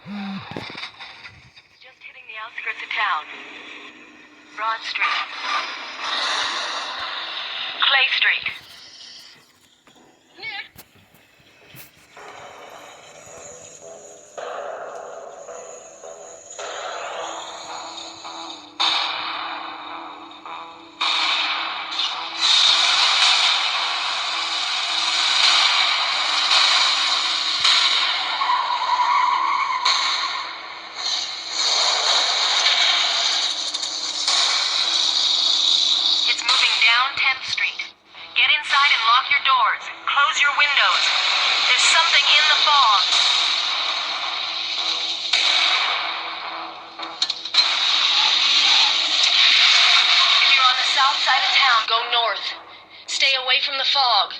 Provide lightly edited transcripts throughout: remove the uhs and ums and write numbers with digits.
Just hitting the outskirts of town. Broad Street. Clay Street. It's moving down 10th Street. Get inside and lock your doors. Close your windows. There's something in the fog. If you're on the south side of town, go north. Stay away from the fog.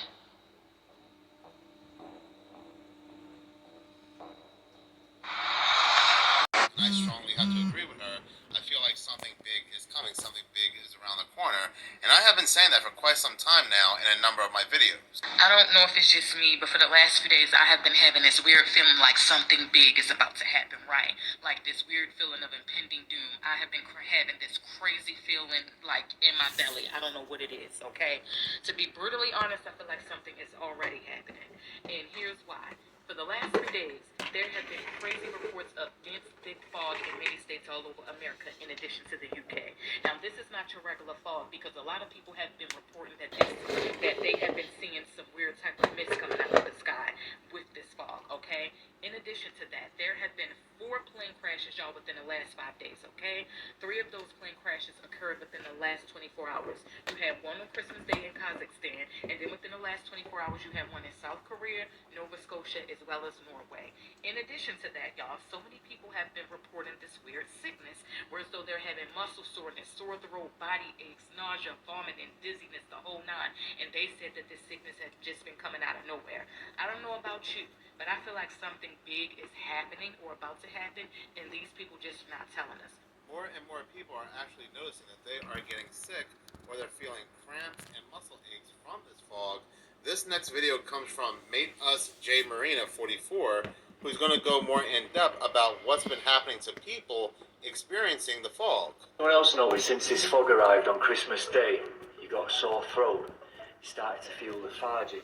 I strongly have to agree with her. I feel like something big is coming, something big is around the corner, and I have been saying that for quite some time now in a number of my videos. I don't know if it's just me, but for the last few days I have been having this weird feeling like something big is about to happen, right? Like this weird feeling of impending doom. I have been having this crazy feeling like in my belly. I don't know what it is, okay? To be brutally honest, I feel like something is already happening. And here's why. For the last 3 days, there have been crazy reports of dense, thick fog in many states all over America, in addition to the UK. Now, this is not your regular fog because a lot of people have been reporting that they have been seeing some weird type of mist coming out of the sky with this fog, okay? In addition to that, there have been 4 plane crashes, y'all, within the last 5 days, okay? 3 of those plane crashes occurred within the last 24 hours. You had one on Christmas Day in Kazakhstan, and then within the last 24 hours, you had one in South Korea, Nova Scotia, as well as Norway. In addition to that, y'all, so many people have been reporting this weird sickness, where as though they're having muscle soreness, sore throat, body aches, nausea, vomiting, dizziness, the whole 9. And they said that this sickness has just been coming out of nowhere. I don't know about you, but I feel like something big is happening or about to happen, and these people just not telling us. More and more people are actually noticing that they are getting sick or they're feeling cramps and muscle aches from this fog. This next video comes from Mate Us J Marina 44, who's going to go more in depth about what's been happening to people experiencing the fog. Someone else noticed since this fog arrived on Christmas Day, you got a sore throat, you started to feel lethargic,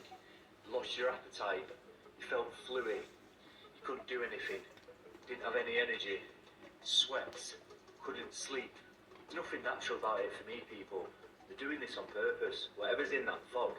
you lost your appetite, you felt fluid, you couldn't do anything, didn't have any energy, sweats, couldn't sleep. There's nothing natural about it for me, people. They're doing this on purpose. Whatever's in that fog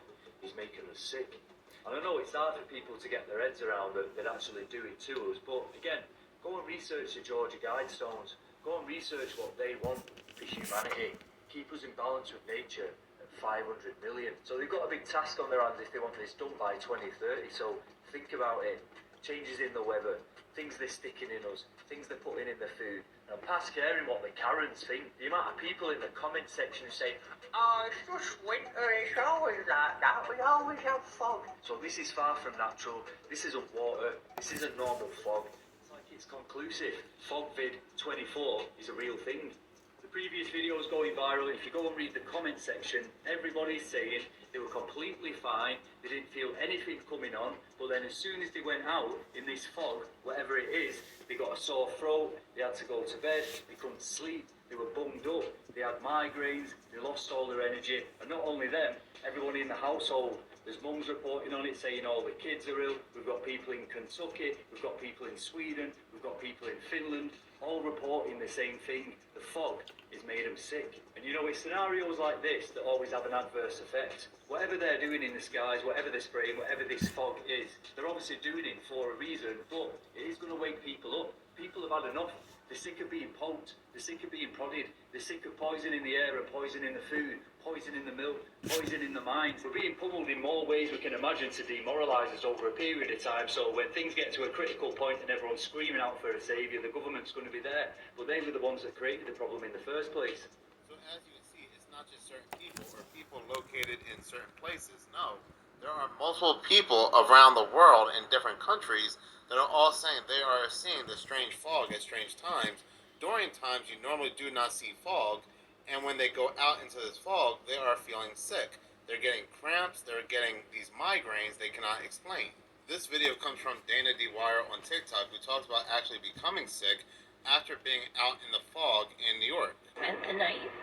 is making us sick. And I know it's hard for people to get their heads around that they're actually doing to us, but again, go and research the Georgia Guidestones. Go and research what they want for humanity. Keep us in balance with nature at 500 million. So they've got a big task on their hands if they want this done by 2030. So think about it. Changes in the weather, things they're sticking in us, things they're putting in the food. And I'm past caring what the Karens think. The amount of people in the comment section who say, "Oh, it's just winter, it's always like that, we always have fog." So this is far from natural, this isn't water, this isn't normal fog. It's like it's conclusive. FogVid 24 is a real thing. The previous video is going viral. If you go and read the comment section, everybody's saying they were completely fine, they didn't feel anything coming on, but then as soon as they went out in this fog, whatever it is, they got a sore throat, they had to go to bed, they couldn't sleep, they were bunged up, they had migraines, they lost all their energy, and not only them, everyone in the household. There's mums reporting on it saying all the kids are ill, we've got people in Kentucky, we've got people in Sweden, we've got people in Finland, all reporting the same thing. The fog has made them sick. And you know, it's scenarios like this that always have an adverse effect. Whatever they're doing in the skies, whatever they're spraying, whatever this fog is, they're obviously doing it for a reason, but it is going to wake people up. People have had enough. They're sick of being poked, they're sick of being prodded, they're sick of poison in the air and poison in the food, poison in the milk, poison in the mind. We're being pummeled in more ways we can imagine to demoralise us over a period of time, so when things get to a critical point and everyone's screaming out for a saviour, the government's going to be there, but they were the ones that created the problem in the first place. So as you can see, it's not just certain people or people located in certain places. No, there are multiple people around the world in different countries that are all saying they are seeing the strange fog at strange times. During times you normally do not see fog, and when they go out into this fog, they are feeling sick. They're getting cramps, they're getting these migraines they cannot explain. This video comes from Dana DeWire on TikTok, who talks about actually becoming sick after being out in the fog in New York. Spent the night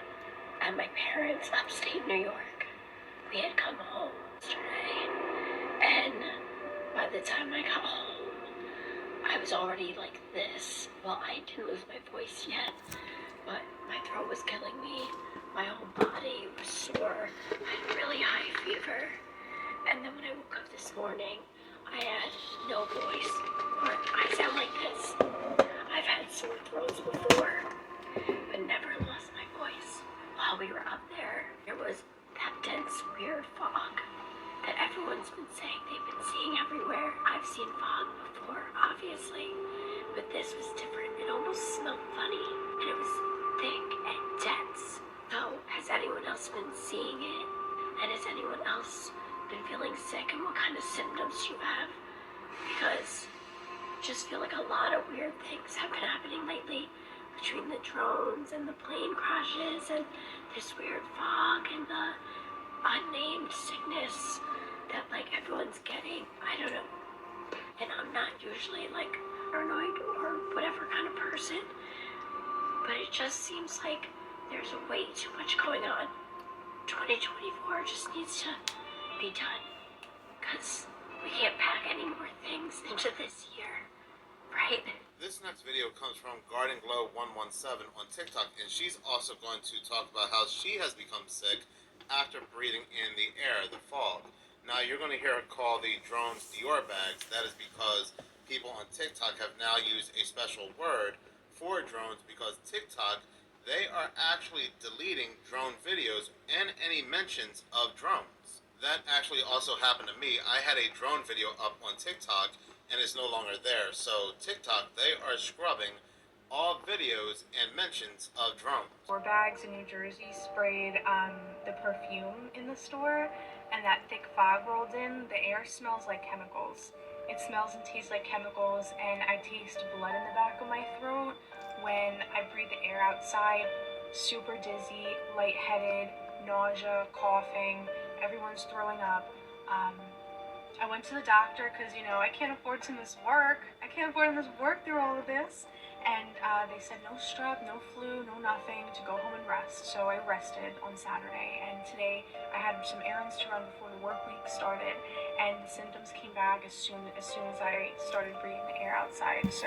at my parents' upstate New York. We had come home yesterday, and by the time I got home, I was already like this. Well, I didn't lose my voice yet, but my throat was killing me. My whole body was sore. I had really high fever. And then when I woke up this morning, I had no voice, or I sound like this. I've had sore throats before, but never lost my voice. While we were up there was that dense, weird fog that everyone's been saying they've been seeing everywhere. I've seen fog before, obviously, but this was different. It almost smelled funny, and it was thick and dense. So, has anyone else been seeing it? And has anyone else been feeling sick, and what kind of symptoms you have? Because I just feel like a lot of weird things have been happening lately, between the drones and the plane crashes and this weird fog and the unnamed sickness that like everyone's getting. I don't know. And I'm not usually like paranoid or whatever kind of person, but it just seems like there's way too much going on. 2024 just needs to be done, because we can't pack any more things into this year, right? This next video comes from Garden Glow 117 on TikTok, and she's also going to talk about how she has become sick after breathing in the air, the fog. Now, you're going to hear her call the drones Dior bags. That is because people on TikTok have now used a special word for drones, because TikTok, they are actually deleting drone videos and any mentions of drones. That actually also happened to me. I had a drone video up on TikTok, and it's no longer there. So TikTok, they are scrubbing all videos and mentions of drones. Four bags in New Jersey sprayed the perfume in the store, and that thick fog rolled in. The air smells like chemicals. It smells and tastes like chemicals, and I taste blood in the back of my throat when I breathe the air outside. Super dizzy, lightheaded, nausea, coughing. Everyone's throwing up. I went to the doctor because, I can't afford to miss work. I can't afford to miss work through all of this. And they said no strep, no flu, no nothing, to go home and rest. So I rested on Saturday, and today I had some errands to run before the work week started, and the symptoms came back as soon as I started breathing the air outside. So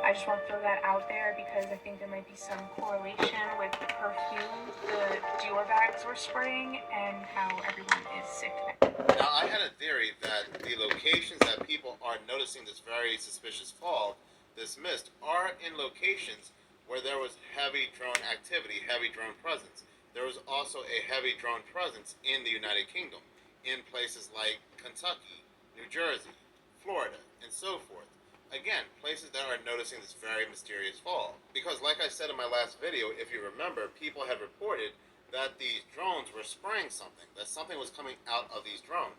I just want to throw that out there because I think there might be some correlation with the perfume the Dior bags were spraying and how everyone is sick today. Now, I had a theory that the locations that people are noticing this very suspicious fog, this mist, are in locations where there was heavy drone activity, heavy drone presence. There was also a heavy drone presence in the United Kingdom, in places like Kentucky, New Jersey, Florida, and so forth. Again, places that are noticing this very mysterious fog. Because like I said in my last video, if you remember, people had reported that these drones were spraying something, that something was coming out of these drones.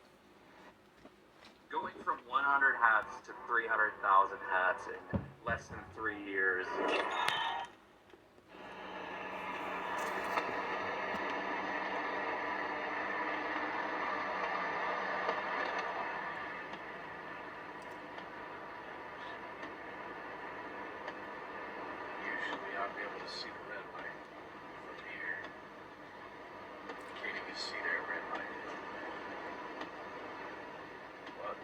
Going from 100 hats to 300,000 hats in less than 3 years. Usually I'll be able to see the red light from here. Can't even see that red light. What?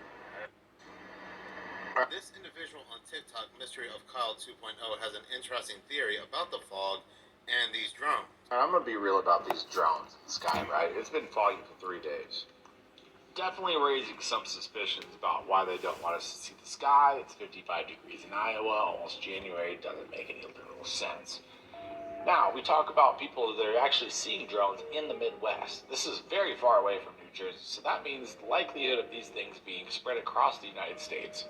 This individual on TikTok, Mystery of Kyle 2.0, has an interesting theory about the fog and these drones. I'm going to be real about these drones in the sky, right? It's been foggy for 3 days. Definitely raising some suspicions about why they don't want us to see the sky. It's 55 degrees in Iowa, almost January. Doesn't make any literal sense. Now, we talk about people that are actually seeing drones in the Midwest. This is very far away from New Jersey, so that means the likelihood of these things being spread across the United States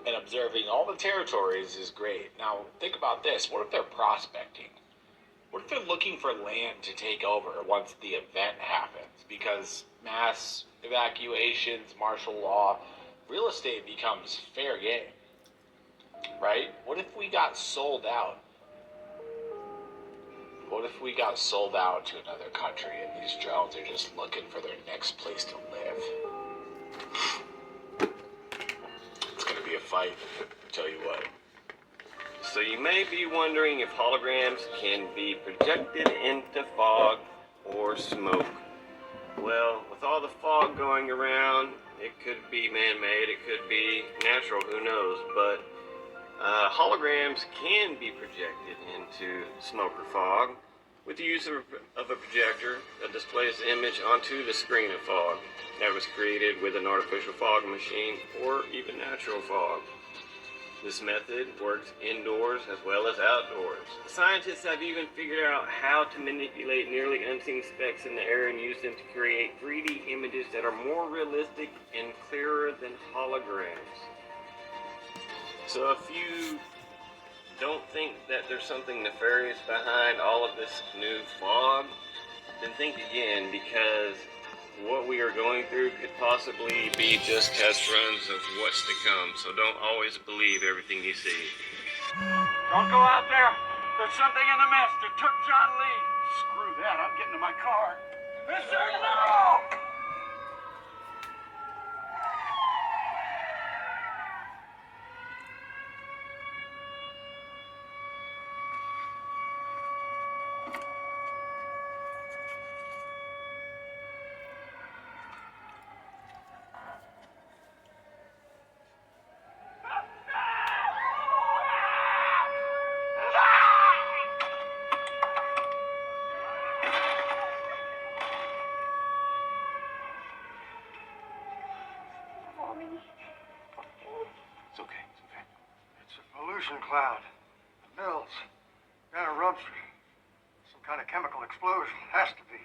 and observing all the territories is great. Now, think about this. What if they're prospecting? What if they're looking for land to take over once the event happens? Because mass evacuations, martial law, real estate becomes fair game, right? What if we got sold out? What if we got sold out to another country and these drones are just looking for their next place to live? fight, tell you what. So you may be wondering if holograms can be projected into fog or smoke. Well, with all the fog going around, it could be man-made, it could be natural, who knows, but holograms can be projected into smoke or fog with the use of a projector that displays the image onto the screen of fog that was created with an artificial fog machine or even natural fog. This method works indoors as well as outdoors. Scientists have even figured out how to manipulate nearly unseen specks in the air and use them to create 3D images that are more realistic and clearer than holograms. So if you don't think that there's something nefarious behind all of this new fog, then think again, because what we are going through could possibly be just test runs of what's to come. So don't always believe everything you see. Don't go out there. There's something in the mist. It took John Lee. Screw that. I'm getting to my car. Mister, no! It's okay. It's okay. It's a pollution cloud. The mills. Got a rupture. Some kind of chemical explosion. Has to be.